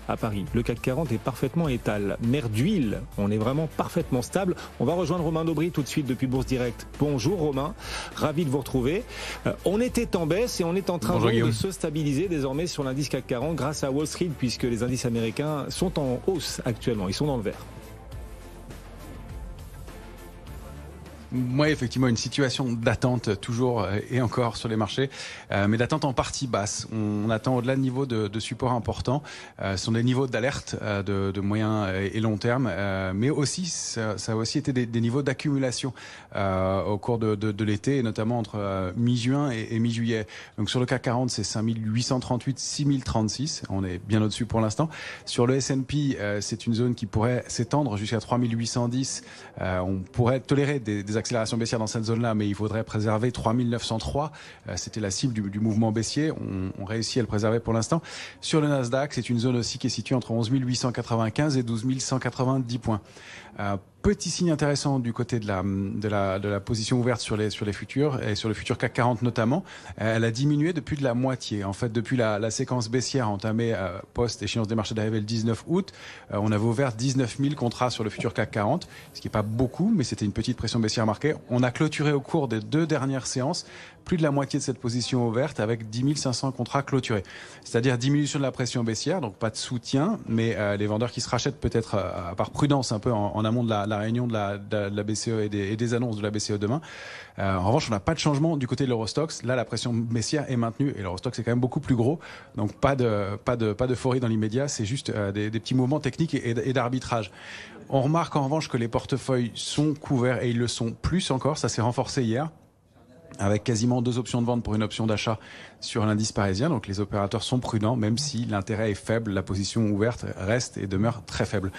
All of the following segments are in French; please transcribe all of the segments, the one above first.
À Paris, le CAC 40 est parfaitement étal. Mer d'huile, on est vraiment parfaitement stable. On va rejoindre Romain Daubry tout de suite depuis Bourse Direct. Bonjour Romain, ravi de vous retrouver. On était en baisse et on est en train de se stabiliser désormais sur l'indice CAC 40 grâce à Wall Street puisque les indices américains sont en hausse actuellement, ils sont dans le vert. Oui, effectivement, une situation d'attente toujours et encore sur les marchés, mais d'attente en partie basse. On attend au-delà de niveaux de support importants. Ce sont des niveaux d'alerte de moyen et long terme, mais aussi ça a aussi été des niveaux d'accumulation au cours de l'été, et notamment entre mi-juin et mi-juillet. Donc sur le CAC 40, c'est 5838, 6036. On est bien au-dessus pour l'instant. Sur le S&P, c'est une zone qui pourrait s'étendre jusqu'à 3810. On pourrait tolérer des accélération baissière dans cette zone-là, mais il faudrait préserver 3903. C'était la cible du mouvement baissier. On réussit à le préserver pour l'instant. Sur le Nasdaq, c'est une zone aussi qui est située entre 11 895 et 12 190 points. Petit signe intéressant du côté de la position ouverte sur les futurs et sur le futur CAC 40 notamment. Elle a diminué depuis de la moitié. En fait, depuis la séquence baissière entamée post-échéance des marchés d'arrivée le 19 août, on avait ouvert 19 000 contrats sur le futur CAC 40, ce qui n'est pas beaucoup, mais c'était une petite pression baissière marquée. On a clôturé au cours des 2 dernières séances plus de la moitié de cette position ouverte avec 10 500 contrats clôturés. C'est-à-dire diminution de la pression baissière, donc pas de soutien, mais les vendeurs qui se rachètent peut-être par prudence un peu en amont de la réunion de la BCE et des annonces de la BCE demain. En revanche, on n'a pas de changement du côté de l'Eurostoxx. Là, la pression baissière est maintenue et l'Eurostoxx est quand même beaucoup plus gros. Donc pas d'euphorie dans l'immédiat, c'est juste des petits mouvements techniques et d'arbitrage. On remarque en revanche que les portefeuilles sont couverts et ils le sont plus encore. Ça s'est renforcé hier, avec quasiment 2 options de vente pour une option d'achat sur l'indice parisien. Donc les opérateurs sont prudents, même si l'intérêt est faible, la position ouverte reste et demeure très faible.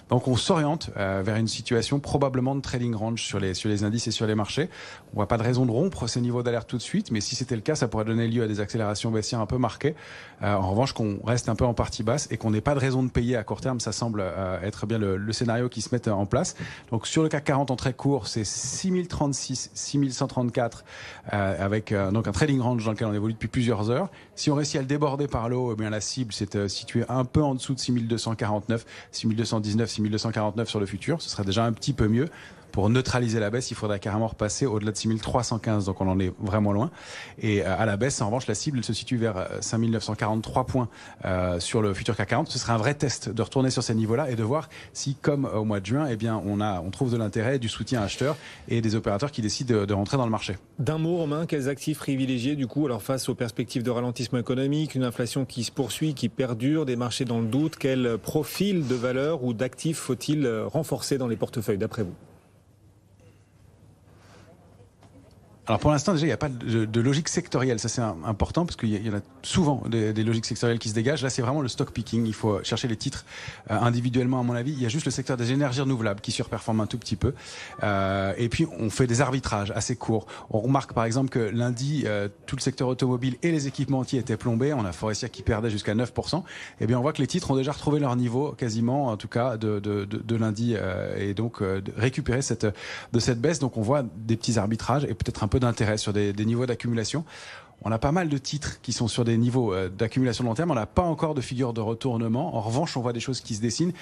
Donc on s'oriente vers une situation probablement de trading range sur les indices et sur les marchés. On voit pas de raison de rompre ces niveaux d'alerte tout de suite, mais si c'était le cas, ça pourrait donner lieu à des accélérations baissières un peu marquées. En revanche, qu'on reste un peu en partie basse et qu'on n'ait pas de raison de payer à court terme, ça semble être bien le scénario qui se met en place. Donc sur le CAC 40 en très court, c'est 6036, 6134, avec donc un trading range dans lequel on évolue depuis plusieurs heures. Si on réussit à le déborder par le haut, eh bien la cible c'est située un peu en dessous de 6249, 6219, 6249 sur le futur. Ce serait déjà un petit peu mieux. Pour neutraliser la baisse, il faudrait carrément repasser au-delà de 6315, donc on en est vraiment loin. Et à la baisse, en revanche, la cible elle se situe vers 5943 points sur le futur CAC 40. Ce serait un vrai test de retourner sur ces niveaux-là et de voir si, comme au mois de juin, eh bien, on trouve de l'intérêt, du soutien acheteurs et des opérateurs qui décident de rentrer dans le marché. D'un mot, Romain, quels actifs privilégiés du coup, alors face aux perspectives de ralentissement économique, une inflation qui se poursuit, qui perdure, des marchés dans le doute, quel profil de valeur ou d'actifs faut-il renforcer dans les portefeuilles d'après vous ? Alors pour l'instant déjà il n'y a pas de logique sectorielle, ça c'est important parce qu'il y en a souvent des logiques sectorielles qui se dégagent. Là c'est vraiment le stock picking, il faut chercher les titres individuellement à mon avis. Il y a juste le secteur des énergies renouvelables qui surperforme un tout petit peu et puis on fait des arbitrages assez courts. On remarque par exemple que lundi tout le secteur automobile et les équipementiers étaient plombés, on a Forestia qui perdait jusqu'à 9%. Et bien on voit que les titres ont déjà retrouvé leur niveau quasiment en tout cas de lundi et donc récupérer de cette baisse. Donc on voit des petits arbitrages et peut-être un peu d'intérêt sur des niveaux d'accumulation. On a pas mal de titres qui sont sur des niveaux d'accumulation de long terme. On n'a pas encore de figure de retournement. En revanche, on voit des choses qui se dessinent.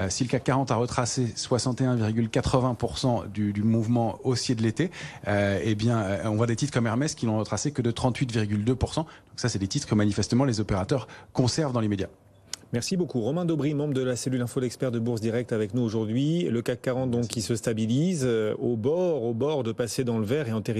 Si le CAC 40 a retracé 61,80% du mouvement haussier de l'été, eh bien, on voit des titres comme Hermès qui n'ont retracé que de 38,2%. Donc ça, c'est des titres que manifestement les opérateurs conservent dans l'immédiat. Merci beaucoup. Romain Daubry, membre de la cellule Info d'Experts de Bourse Direct avec nous aujourd'hui. Le CAC 40 donc qui se stabilise au bord de passer dans le vert et en territoire